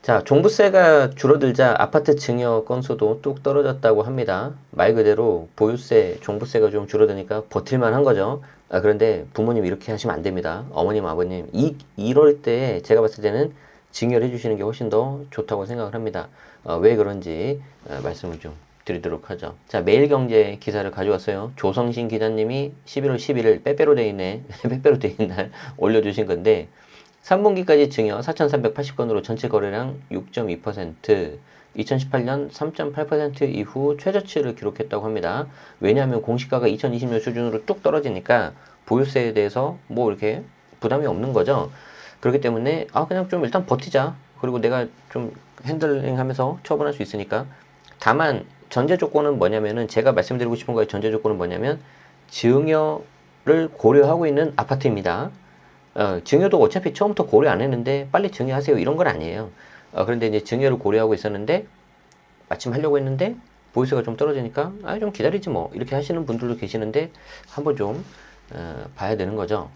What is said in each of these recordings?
자, 종부세가 줄어들자 아파트 증여 건수도 뚝 떨어졌다고 합니다. 말 그대로 보유세, 종부세가 좀 줄어드니까 버틸만 한 거죠. 그런데 부모님 이렇게 하시면 안 됩니다. 어머님, 아버님. 이럴 때 제가 봤을 때는 증여를 해주시는 게 훨씬 더 좋다고 생각을 합니다. 왜 그런지 말씀을 좀 드리도록 하죠. 자, 매일경제 기사를 가져왔어요. 조성신 기자님이 11월 11일 빼빼로 돼 있네. 빼빼로 돼 있는 날 올려주신 건데 3분기까지 증여 4,380건으로 전체 거래량 6.2%, 2018년 3.8% 이후 최저치를 기록했다고 합니다. 왜냐하면 공시가가 2020년 수준으로 뚝 떨어지니까 보유세에 대해서 뭐 이렇게 부담이 없는 거죠. 그렇기 때문에 그냥 좀 일단 버티자. 그리고 내가 좀 핸들링하면서 처분할 수 있으니까. 다만 전제 조건은 뭐냐면은 제가 말씀드리고 싶은 거의 전제 조건은 뭐냐면 증여를 고려하고 있는 아파트입니다. 증여도 어차피 처음부터 고려 안 했는데 빨리 증여하세요 이런 건 아니에요. 그런데 이제 증여를 고려하고 있었는데 마침 하려고 했는데 보유세가 좀 떨어지니까 좀 기다리지 뭐 이렇게 하시는 분들도 계시는데 한번 좀 봐야 되는 거죠.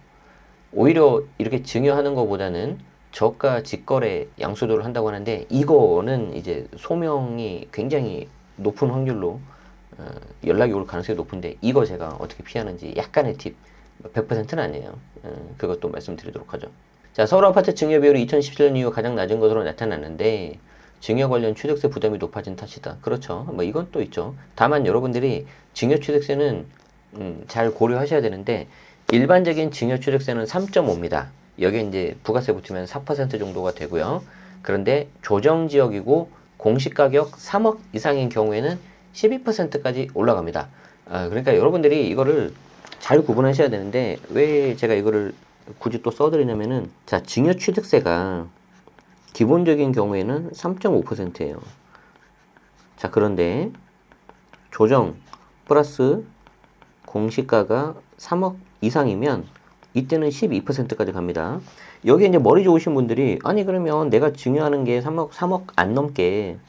오히려 이렇게 증여하는 것보다는 저가 직거래 양수도를 한다고 하는데 이거는 이제 소명이 굉장히 높은 확률로 연락이 올 가능성이 높은데 이거 제가 어떻게 피하는지 약간의 팁 100%는 아니에요. 그것도 말씀드리도록 하죠. 자, 서울 아파트 증여 비율이 2017년 이후 가장 낮은 것으로 나타났는데 증여 관련 취득세 부담이 높아진 탓이다. 그렇죠. 뭐 이건 또 있죠. 다만 여러분들이 증여 취득세는 잘 고려하셔야 되는데 일반적인 증여 취득세는 3.5입니다. 여기에 이제 부가세 붙으면 4% 정도가 되고요. 그런데 조정지역이고 공시가격 3억 이상인 경우에는 12%까지 올라갑니다. 그러니까 여러분들이 이거를 잘 구분하셔야 되는데 왜 제가 이거를 굳이 또 써드리냐면은 자, 증여 취득세가 기본적인 경우에는 3.5%예요. 자, 그런데 조정 플러스 공시가가 3억 이상이면 이때는 12%까지 갑니다. 여기 이제 머리 좋으신 분들이 아니 그러면 내가 증여하는 게 3억 안 넘게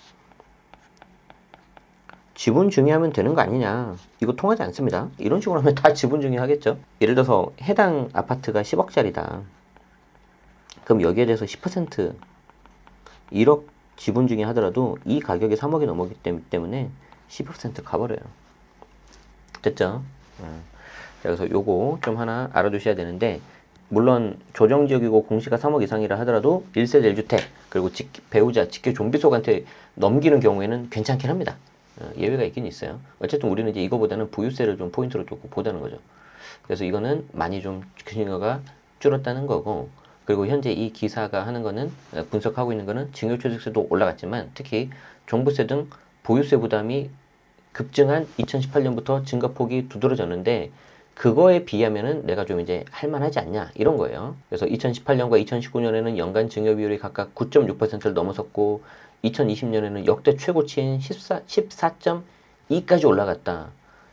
지분 증여하면 되는 거 아니냐. 이거 통하지 않습니다. 이런 식으로 하면 다 지분 증여하겠죠. 예를 들어서 해당 아파트가 10억짜리다. 그럼 여기에 대해서 10% 1억 지분 증여하더라도 이 가격이 3억이 넘었기 때문에 12% 가버려요. 됐죠? 그래서 요거 좀 하나 알아두셔야 되는데 물론 조정지역이고 공시가 3억 이상이라 하더라도 1세대 1주택 그리고 배우자, 직계 좀비속한테 넘기는 경우에는 괜찮긴 합니다. 예외가 있긴 있어요. 어쨌든 우리는 이제 이거보다는 보유세를 좀 포인트로 두고 보자는 거죠. 그래서 이거는 많이 좀 증여가 줄었다는 거고 그리고 현재 이 기사가 하는 거는 분석하고 있는 거는 증여취득세도 올라갔지만 특히 종부세 등 보유세 부담이 급증한 2018년부터 증가폭이 두드러졌는데 그거에 비하면은 내가 좀 이제 할만하지 않냐 이런 거예요. 그래서 2018년과 2019년에는 연간 증여 비율이 각각 9.6%를 넘어섰고 2020년에는 역대 최고치인 14.2까지 올라갔다.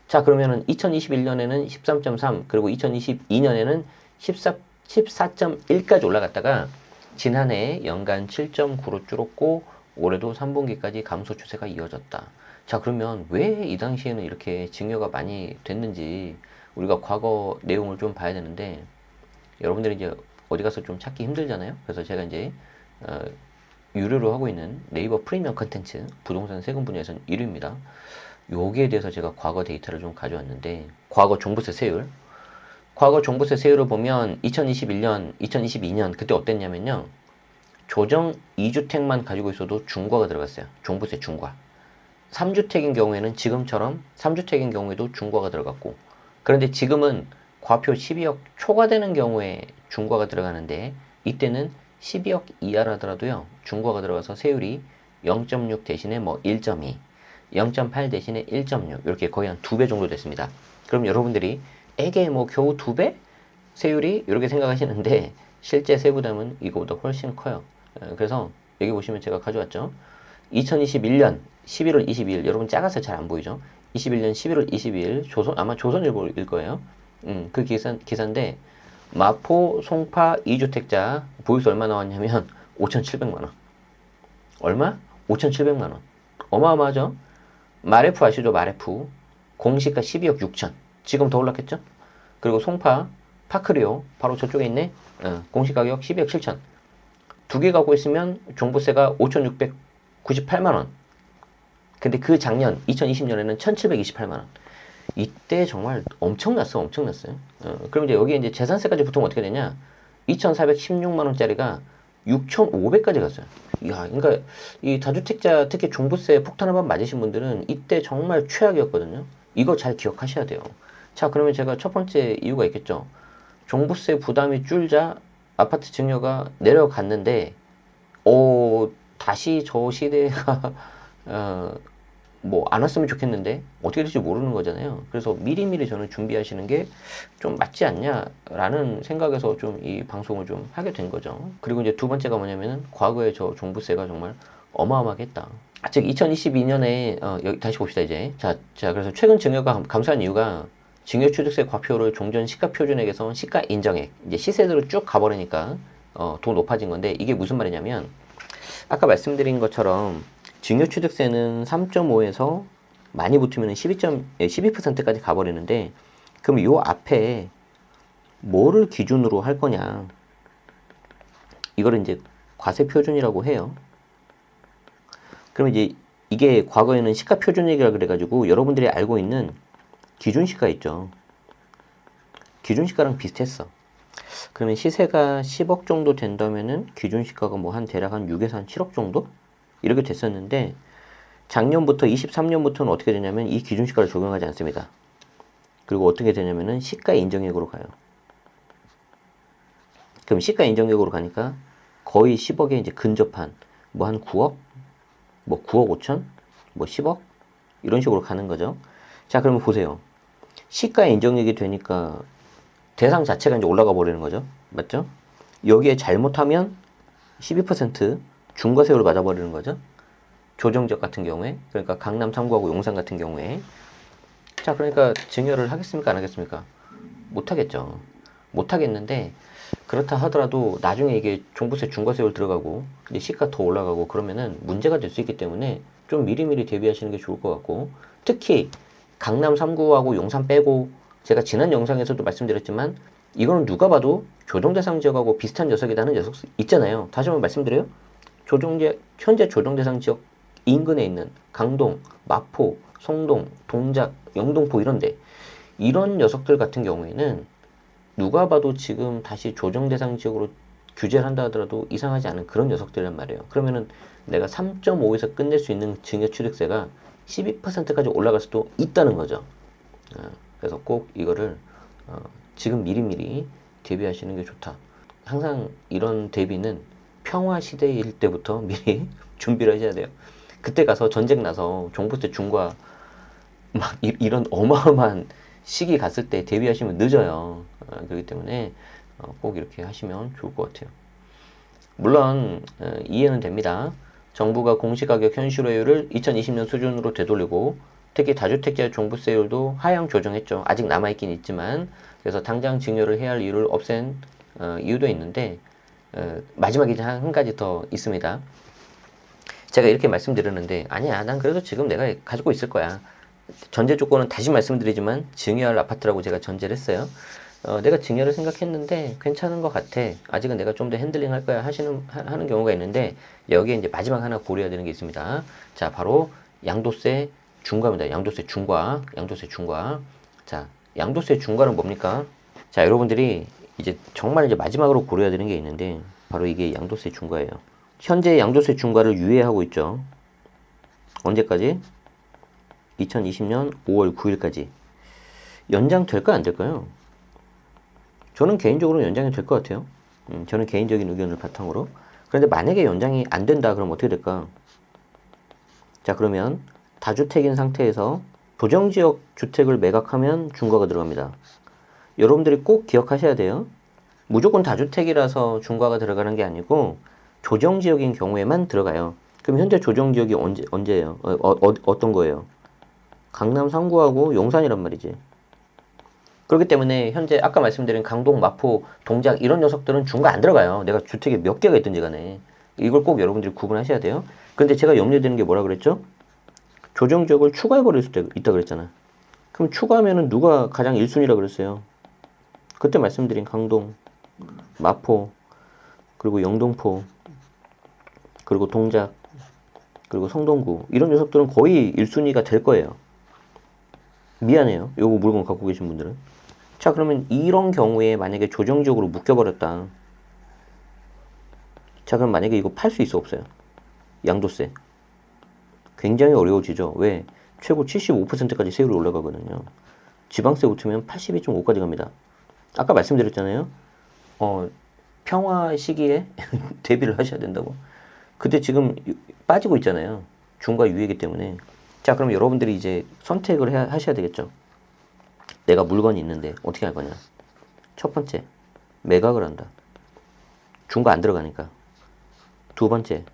자, 그러면은 2021년에는 13.3 그리고 2022년에는 14.1까지 올라갔다가 지난해 연간 7.9로 줄었고 올해도 3분기까지 감소 추세가 이어졌다. 자, 그러면 왜 이 당시에는 이렇게 증여가 많이 됐는지 우리가 과거 내용을 좀 봐야 되는데 여러분들이 이제 어디 가서 좀 찾기 힘들잖아요. 그래서 제가 이제 유료로 하고 있는 네이버 프리미엄 컨텐츠 부동산 세금 분야에서는 1위입니다. 여기에 대해서 제가 과거 데이터를 좀 가져왔는데 과거 종부세 세율 세율을 보면 2021년, 2022년 그때 어땠냐면요. 조정 2주택만 가지고 있어도 중과가 들어갔어요. 종부세 중과. 3주택인 경우에는 지금처럼 3주택인 경우에도 중과가 들어갔고 그런데 지금은 과표 12억 초과되는 경우에 중과가 들어가는데 이때는 12억 이하라더라도요 중과가 들어가서 세율이 0.6 대신에 뭐 1.2, 0.8 대신에 1.6 이렇게 거의 한 2배 정도 됐습니다. 그럼 여러분들이 에게 뭐 겨우 2배? 세율이 이렇게 생각하시는데 실제 세부담은 이거보다 훨씬 커요. 그래서 여기 보시면 제가 가져왔죠. 2021년 11월 22일 여러분 작아서 잘 안 보이죠? 21년 11월 22일 아마 조선일보일 거예요. 그 기사인데 마포 송파 2주택자 보유세 얼마 나왔냐면 5,700만 원. 얼마? 5,700만 원. 어마어마하죠? 마레프 아시죠? 마레프. 공시가 12억 6천. 지금 더 올랐겠죠? 그리고 송파 파크리오 바로 저쪽에 있네. 공시가격 12억 7천. 두 개 갖고 있으면 종부세가 5,698만 원. 근데 그 작년 2020년에는 1,728만 원. 이때 정말 엄청났어요. 그럼 이제 여기 이제 재산세까지 붙으면 어떻게 되냐? 2,416만 원짜리가 6,500까지 갔어요. 이야, 그러니까 이 다주택자 특히 종부세 폭탄 한번 맞으신 분들은 이때 정말 최악이었거든요. 이거 잘 기억하셔야 돼요. 자, 그러면 제가 첫 번째 이유가 있겠죠. 종부세 부담이 줄자 아파트 증여가 내려갔는데, 다시 저 시대가 뭐 안 왔으면 좋겠는데 어떻게 될지 모르는 거잖아요. 그래서 미리미리 저는 준비하시는 게 좀 맞지 않냐라는 생각에서 좀 이 방송을 좀 하게 된 거죠. 그리고 이제 두 번째가 뭐냐면은 과거에 저 종부세가 정말 어마어마하게 했다. 즉 2022년에 여기 다시 봅시다 이제. 자 그래서 최근 증여가 감소한 이유가 증여취득세 과표를 종전 시가 표준액에서 시가 인정액 이제 시세대로 쭉 가버리니까 더 높아진 건데 이게 무슨 말이냐면 아까 말씀드린 것처럼 증여취득세는 3.5에서 많이 붙으면 12%까지 가버리는데 그럼 요 앞에 뭐를 기준으로 할 거냐 이거를 이제 과세 표준이라고 해요. 그럼 이제 이게 과거에는 시가 표준액이라 그래가지고 여러분들이 알고 있는 기준시가 있죠. 기준시가랑 비슷했어. 그러면 시세가 10억 정도 된다면은 기준시가가 뭐 한 대략 한 6에서 한 7억 정도? 이렇게 됐었는데 작년부터 23년부터는 어떻게 되냐면 이 기준시가를 적용하지 않습니다. 그리고 어떻게 되냐면은 시가 인정액으로 가요. 그럼 시가 인정액으로 가니까 거의 10억에 이제 근접한 뭐 한 9억, 뭐 9억 5천, 뭐 10억 이런 식으로 가는 거죠. 자, 그러면 보세요. 시가 인정액이 되니까 대상 자체가 이제 올라가 버리는 거죠. 맞죠? 여기에 잘못하면 12% 중과세율을 맞아버리는 거죠. 조정지역 같은 경우에, 그러니까 강남 3구하고 용산 같은 경우에. 자, 그러니까 증여를 하겠습니까? 안 하겠습니까? 못 하겠죠. 못 하겠는데, 그렇다 하더라도 나중에 이게 종부세 중과세율 들어가고, 이제 시가 더 올라가고 그러면은 문제가 될 수 있기 때문에 좀 미리미리 대비하시는 게 좋을 것 같고, 특히 강남 3구하고 용산 빼고, 제가 지난 영상에서도 말씀드렸지만, 이거는 누가 봐도 조정대상 지역하고 비슷한 녀석이라는 녀석 있잖아요. 다시 한번 말씀드려요. 현재 조정대상 지역 인근에 있는 강동, 마포, 성동, 동작, 영등포 이런데 이런 녀석들 같은 경우에는 누가 봐도 지금 다시 조정대상 지역으로 규제를 한다 하더라도 이상하지 않은 그런 녀석들이란 말이에요. 그러면은 내가 3.5에서 끝낼 수 있는 증여취득세가 12%까지 올라갈 수도 있다는 거죠. 그래서 꼭 이거를 지금 미리미리 대비하시는 게 좋다. 항상 이런 대비는 평화 시대일 때부터 미리 준비를 하셔야 돼요. 그때 가서 전쟁 나서 종부세 중과 막 이런 어마어마한 시기 갔을 때 대비하시면 늦어요. 그렇기 때문에 꼭 이렇게 하시면 좋을 것 같아요. 물론 이해는 됩니다. 정부가 공시가격 현실화율을 2020년 수준으로 되돌리고 특히 다주택자 종부세율도 하향 조정했죠. 아직 남아있긴 있지만 그래서 당장 증여를 해야 할 이유를 없앤 이유도 있는데 마지막에 이제 한 가지 더 있습니다. 제가 이렇게 말씀드렸는데 아니야 난 그래도 지금 내가 가지고 있을 거야. 전제 조건은 다시 말씀드리지만 증여할 아파트라고 제가 전제를 했어요. 내가 증여를 생각했는데 괜찮은 것 같아. 아직은 내가 좀 더 핸들링 할 거야 하는 경우가 있는데 여기에 이제 마지막 하나 고려해야 되는 게 있습니다. 자, 바로 양도세 중과입니다. 양도세 중과. 자, 양도세 중과는 뭡니까? 자, 여러분들이 이제 정말 이제 마지막으로 고려해야 되는 게 있는데 바로 이게 양도세 중과예요. 현재 양도세 중과를 유예하고 있죠. 언제까지? 2020년 5월 9일까지. 연장될까 안 될까요? 저는 개인적으로 연장이 될 것 같아요. 저는 개인적인 의견을 바탕으로. 그런데 만약에 연장이 안 된다 그러면 어떻게 될까? 자, 그러면 다주택인 상태에서 조정지역 주택을 매각하면 중과가 들어갑니다. 여러분들이 꼭 기억하셔야 돼요. 무조건 다주택이라서 중과가 들어가는 게 아니고 조정지역인 경우에만 들어가요. 그럼 현재 조정지역이 언제예요? 어떤 거예요? 강남 3구하고 용산이란 말이지. 그렇기 때문에 현재 아까 말씀드린 강동, 마포, 동작 이런 녀석들은 중과 안 들어가요. 내가 주택이 몇 개가 있든지 간에. 이걸 꼭 여러분들이 구분하셔야 돼요. 근데 제가 염려되는 게 뭐라 그랬죠? 조정지역을 추가해버릴 수도 있다 그랬잖아. 그럼 추가하면은 누가 가장 1순위라 그랬어요? 그때 말씀드린 강동, 마포, 그리고 영등포, 그리고 동작, 그리고 성동구 이런 녀석들은 거의 1순위가 될 거예요. 미안해요. 요거 물건 갖고 계신 분들은. 자, 그러면 이런 경우에 만약에 조정적으로 묶여버렸다. 자, 그럼 만약에 이거 팔 수 있어, 없어요? 양도세. 굉장히 어려워지죠. 왜? 최고 75%까지 세율이 올라가거든요. 지방세 붙으면 82.5까지 갑니다. 아까 말씀드렸잖아요. 평화 시기에 대비를 하셔야 된다고. 그때 지금 빠지고 있잖아요. 중과 유예이기 때문에. 자, 그럼 여러분들이 이제 선택을 하셔야 되겠죠. 내가 물건이 있는데 어떻게 할 거냐. 첫 번째, 매각을 한다. 중과 안 들어가니까. 두 번째,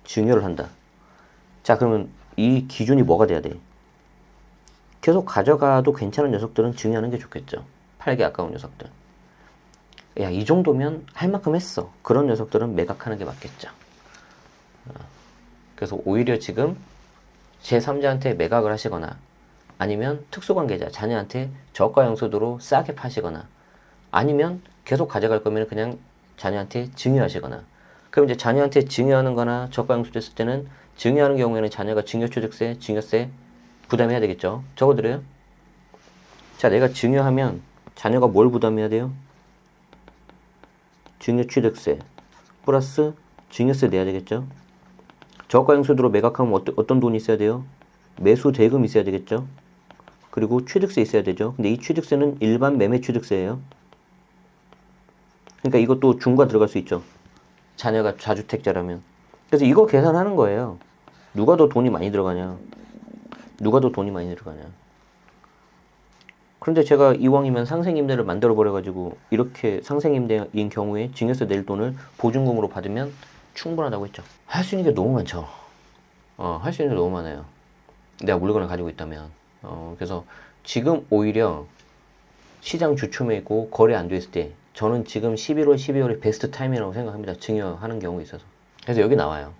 증여를 한다. 자, 그러면 이 기준이 뭐가 돼야 돼? 계속 가져가도 괜찮은 녀석들은 증여하는 게 좋겠죠. 팔기 아까운 녀석들. 야, 이 정도면 할 만큼 했어. 그런 녀석들은 매각하는 게 맞겠죠. 그래서 오히려 지금 제3자한테 매각을 하시거나 아니면 특수관계자, 자녀한테 저가 양수도로 싸게 파시거나 아니면 계속 가져갈 거면 그냥 자녀한테 증여하시거나. 그럼 이제 자녀한테 증여하는 거나 저가 양수 됐을 때는 증여하는 경우에는 자녀가 증여취득세, 증여세 부담해야 되겠죠. 적어드려요. 자, 내가 증여하면 자녀가 뭘 부담해야 돼요? 증여취득세 플러스 증여세 내야 되겠죠. 저가 양수도로 매각하면 어떤 돈이 있어야 돼요? 매수 대금 있어야 되겠죠. 그리고 취득세 있어야 되죠. 근데 이 취득세는 일반 매매 취득세예요. 그러니까 이것도 중과 들어갈 수 있죠. 자녀가 다주택자라면. 그래서 이거 계산하는 거예요. 누가 더 돈이 많이 들어가냐. 누가 더 돈이 많이 들어가냐. 그런데 제가 이왕이면 상생임대를 만들어버려가지고 이렇게 상생임대인 경우에 증여세 낼 돈을 보증금으로 받으면 충분하다고 했죠. 할 수 있는 게 너무 많죠. 할 수 있는 게 너무 많아요. 내가 물건을 가지고 있다면. 그래서 지금 오히려 시장 주춤해 있고 거래 안 됐을 때 저는 지금 11월, 12월이 베스트 타임이라고 생각합니다. 증여하는 경우에 있어서. 그래서 여기 나와요.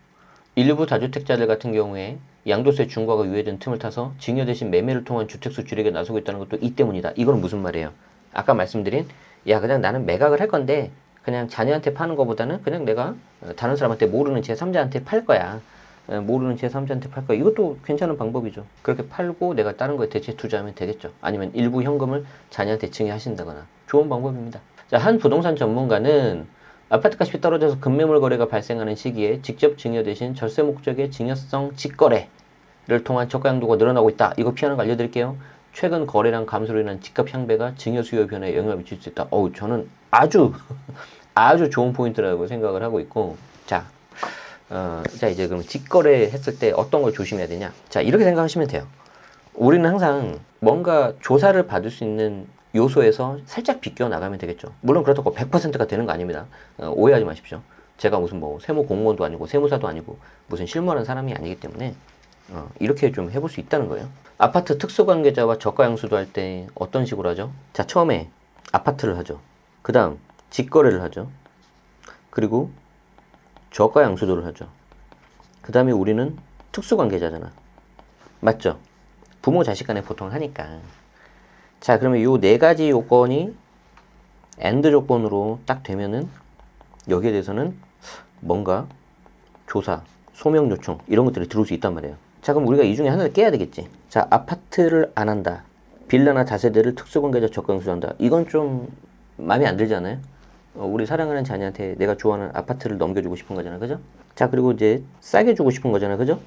일부 다주택자들 같은 경우에 양도세 중과가 유예된 틈을 타서 증여 대신 매매를 통한 주택수 줄이기에 나서고 있다는 것도 이 때문이다. 이건 무슨 말이에요? 아까 말씀드린 야, 그냥 나는 매각을 할 건데 그냥 자녀한테 파는 것보다는 그냥 내가 다른 사람한테 모르는 제3자한테 팔 거야. 모르는 제3자한테 팔 거야. 이것도 괜찮은 방법이죠. 그렇게 팔고 내가 다른 거에 대체 투자하면 되겠죠. 아니면 일부 현금을 자녀한테 증여하신다거나. 좋은 방법입니다. 자, 한 부동산 전문가는 아파트값이 떨어져서 급매물 거래가 발생하는 시기에 직접 증여 대신 절세 목적의 증여성 직거래를 통한 저가 양도가 늘어나고 있다. 이거 피하는 거 알려드릴게요. 최근 거래량 감소로 인한 집값 향배가 증여 수요 변화에 영향을 미칠 수 있다. 저는 아주 좋은 포인트라고 생각을 하고 있고. 자, 이제 그럼 직거래 했을 때 어떤 걸 조심해야 되냐? 자, 이렇게 생각하시면 돼요. 우리는 항상 뭔가 조사를 받을 수 있는 요소에서 살짝 비껴 나가면 되겠죠. 물론 그렇다고 100%가 되는 거 아닙니다. 오해하지 마십시오. 제가 무슨 세무 공무원도 아니고 세무사도 아니고 무슨 실무하는 사람이 아니기 때문에 이렇게 좀 해볼 수 있다는 거예요. 아파트 특수관계자와 저가 양수도 할 때 어떤 식으로 하죠? 자, 처음에 아파트를 하죠. 그 다음 직거래를 하죠. 그리고 저가 양수도를 하죠. 그 다음에 우리는 특수관계자잖아. 맞죠? 부모 자식 간에 보통 하니까. 자, 그러면 요 네 가지 요건이 AND 조건으로 딱 되면은 여기에 대해서는 뭔가 조사, 소명 요청 이런 것들이 들어올 수 있단 말이에요. 자, 그럼 우리가 이 중에 하나를 깨야 되겠지. 자, 아파트를 안 한다. 빌라나 다세대를 특수관계자 저가 양수한다. 이건 좀 마음에 안 들지 않아요? 우리 사랑하는 자녀한테 내가 좋아하는 아파트를 넘겨주고 싶은 거잖아, 그죠? 자, 그리고 이제 싸게 주고 싶은 거잖아, 그죠?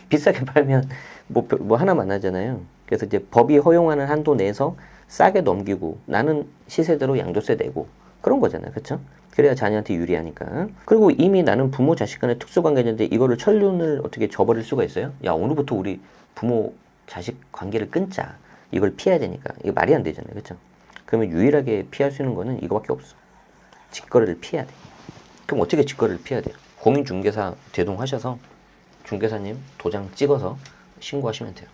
비싸게 팔면 뭐 하나 만나잖아요. 그래서 이제 법이 허용하는 한도 내에서 싸게 넘기고 나는 시세대로 양도세 내고 그런 거잖아요, 그렇죠? 그래야 자녀한테 유리하니까. 그리고 이미 나는 부모 자식 간의 특수관계인데 이거를 천륜을 어떻게 저버릴 수가 있어요? 야, 오늘부터 우리 부모 자식 관계를 끊자. 이걸 피해야 되니까. 이거 말이 안 되잖아요, 그렇죠? 그러면 유일하게 피할 수 있는 거는 이거밖에 없어. 직거래를 피해야 돼. 그럼 어떻게 직거래를 피해야 돼요? 공인중개사 대동하셔서 중개사님 도장 찍어서 신고하시면 돼요.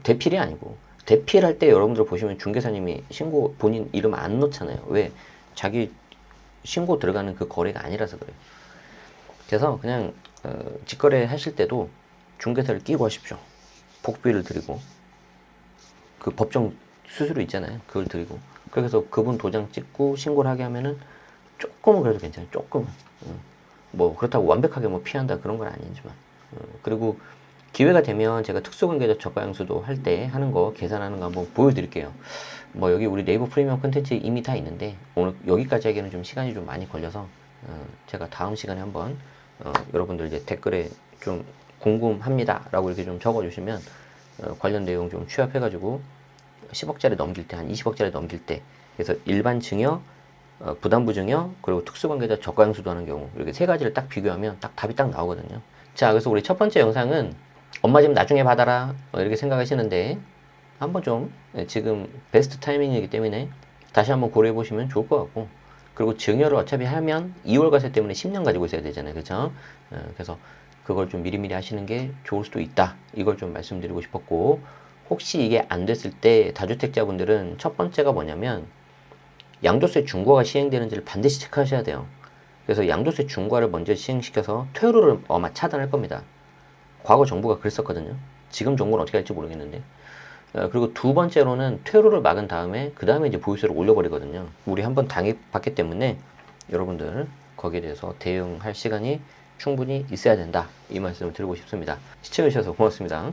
대필이 아니고 대필할 때 여러분들 보시면 중개사님이 신고 본인 이름 안 넣잖아요. 왜? 자기 신고 들어가는 그 거래가 아니라서 그래요. 그래서 그냥 직거래 하실 때도 중개사를 끼고 하십시오. 복비를 드리고 그 법정 수수료 있잖아요. 그걸 드리고 그래서 그분 도장 찍고 신고를 하게 하면은 조금은 그래도 괜찮아요. 조금은. 뭐 그렇다고 완벽하게 뭐 피한다 그런 건 아니지만 그리고 기회가 되면 제가 특수관계자 저가양수도 할 때 하는 거 계산하는 거 한번 보여드릴게요. 뭐 여기 우리 네이버 프리미엄 콘텐츠 이미 다 있는데 오늘 여기까지 하기에는 좀 시간이 좀 많이 걸려서 제가 다음 시간에 한번 여러분들 이제 댓글에 좀 궁금합니다 라고 이렇게 좀 적어주시면 관련 내용 좀 취합해가지고 10억짜리 넘길 때 한 20억짜리 넘길 때 그래서 일반 증여 부담부 증여 그리고 특수관계자 저가양수도 하는 경우 이렇게 세 가지를 딱 비교하면 딱 답이 딱 나오거든요. 자, 그래서 우리 첫 번째 영상은 엄마 집 나중에 받아라 이렇게 생각하시는데 한번 좀 지금 베스트 타이밍이기 때문에 다시 한번 고려해 보시면 좋을 것 같고 그리고 증여를 어차피 하면 2월 과세 때문에 10년 가지고 있어야 되잖아요. 그렇죠? 그래서 그걸 좀 미리미리 하시는 게 좋을 수도 있다. 이걸 좀 말씀드리고 싶었고 혹시 이게 안 됐을 때 다주택자분들은 첫 번째가 뭐냐면 양도세 중과가 시행되는지를 반드시 체크하셔야 돼요. 그래서 양도세 중과를 먼저 시행시켜서 퇴로를 아마 차단할 겁니다. 과거 정부가 그랬었거든요. 지금 정부는 어떻게 할지 모르겠는데. 그리고 두 번째로는 퇴로를 막은 다음에 그 다음에 이제 보유세를 올려버리거든요. 우리 한번 당해봤기 때문에 여러분들 거기에 대해서 대응할 시간이 충분히 있어야 된다. 이 말씀을 드리고 싶습니다. 시청해주셔서 고맙습니다.